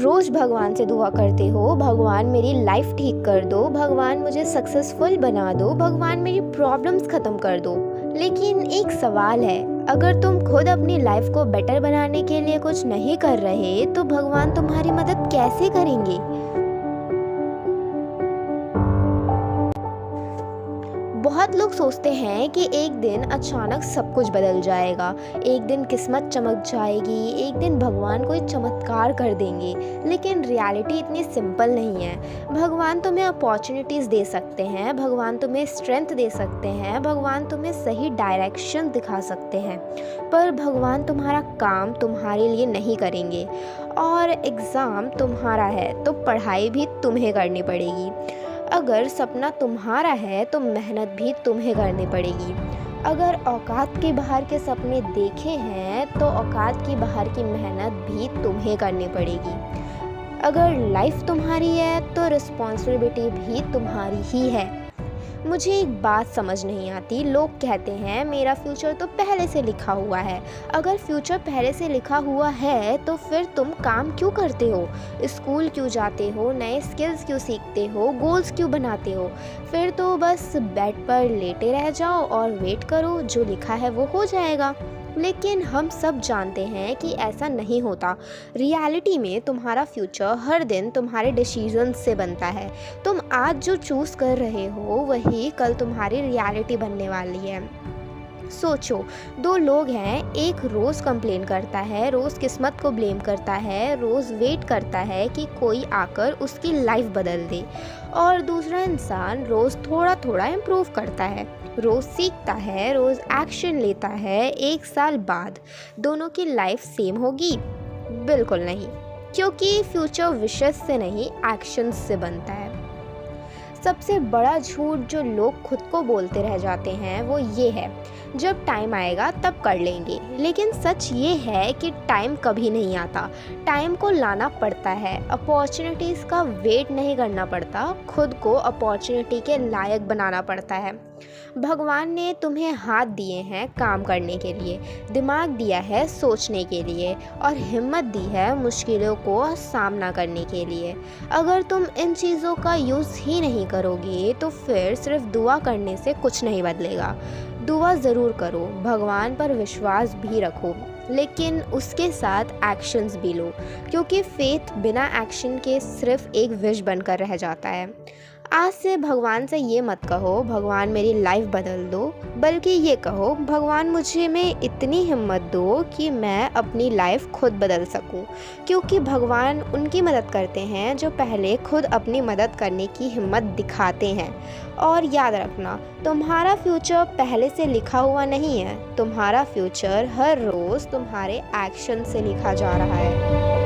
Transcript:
रोज़ भगवान से दुआ करते हो, भगवान मेरी लाइफ ठीक कर दो, भगवान मुझे सक्सेसफुल बना दो, भगवान मेरी प्रॉब्लम्स ख़त्म कर दो। लेकिन एक सवाल है, अगर तुम खुद अपनी लाइफ को बेटर बनाने के लिए कुछ नहीं कर रहे तो भगवान तुम्हारी मदद कैसे करेंगे? बहुत लोग सोचते हैं कि एक दिन अचानक सब कुछ बदल जाएगा, एक दिन किस्मत चमक जाएगी, एक दिन भगवान कोई चमत्कार कर देंगे। लेकिन रियलिटी इतनी सिंपल नहीं है। भगवान तुम्हें अपॉर्चुनिटीज़ दे सकते हैं, भगवान तुम्हें स्ट्रेंथ दे सकते हैं, भगवान तुम्हें सही डायरेक्शन दिखा सकते हैं, पर भगवान तुम्हारा काम तुम्हारे लिए नहीं करेंगे। और एग्ज़ाम तुम्हारा है तो पढ़ाई भी तुम्हें करनी पड़ेगी। अगर सपना तुम्हारा है तो मेहनत भी तुम्हें करनी पड़ेगी। अगर औकात के बाहर के सपने देखे हैं तो औकात के बाहर की मेहनत भी तुम्हें करनी पड़ेगी। अगर लाइफ तुम्हारी है तो रिस्पॉन्सिबिलिटी भी तुम्हारी ही है। मुझे एक बात समझ नहीं आती, लोग कहते हैं मेरा फ्यूचर तो पहले से लिखा हुआ है। अगर फ्यूचर पहले से लिखा हुआ है तो फिर तुम काम क्यों करते हो, स्कूल क्यों जाते हो, नए स्किल्स क्यों सीखते हो, गोल्स क्यों बनाते हो? फिर तो बस बेड पर लेटे रह जाओ और वेट करो, जो लिखा है वो हो जाएगा। लेकिन हम सब जानते हैं कि ऐसा नहीं होता। रियलिटी में तुम्हारा फ्यूचर हर दिन तुम्हारे डिसीजन से बनता है। तुम आज जो चूज़ कर रहे हो वही कल तुम्हारी रियलिटी बनने वाली है। सोचो, दो लोग हैं, एक रोज़ कंप्लेन करता है, रोज़ किस्मत को ब्लेम करता है, रोज़ वेट करता है कि कोई आकर उसकी लाइफ बदल दे, और दूसरा इंसान रोज़ थोड़ा थोड़ा इम्प्रूव करता है, रोज़ सीखता है, रोज़ एक्शन लेता है। एक साल बाद दोनों की लाइफ सेम होगी? बिल्कुल नहीं, क्योंकि फ्यूचर विशेस से नहीं एक्शंस से बनता है। सबसे बड़ा झूठ जो लोग खुद को बोलते रह जाते हैं वो ये है, जब टाइम आएगा तब कर लेंगे। लेकिन सच ये है कि टाइम कभी नहीं आता, टाइम को लाना पड़ता है। अपॉर्चुनिटीज़ का वेट नहीं करना पड़ता, खुद को अपॉर्चुनिटी के लायक बनाना पड़ता है। भगवान ने तुम्हें हाथ दिए हैं काम करने के लिए, दिमाग दिया है सोचने के लिए, और हिम्मत दी है मुश्किलों को सामना करने के लिए। अगर तुम इन चीज़ों का यूज़ ही नहीं करोगे तो फिर सिर्फ दुआ करने से कुछ नहीं बदलेगा। दुआ ज़रूर करो, भगवान पर विश्वास भी रखो, लेकिन उसके साथ एक्शंस भी लो, क्योंकि फेथ बिना एक्शन के सिर्फ एक विश बनकर रह जाता है। आज से भगवान से ये मत कहो भगवान मेरी लाइफ बदल दो, बल्कि ये कहो भगवान मुझे में इतनी हिम्मत दो कि मैं अपनी लाइफ खुद बदल सकूं, क्योंकि भगवान उनकी मदद करते हैं जो पहले खुद अपनी मदद करने की हिम्मत दिखाते हैं। और याद रखना, तुम्हारा फ्यूचर पहले से लिखा हुआ नहीं है, तुम्हारा फ्यूचर हर रोज़ तुम्हारे एक्शन से लिखा जा रहा है।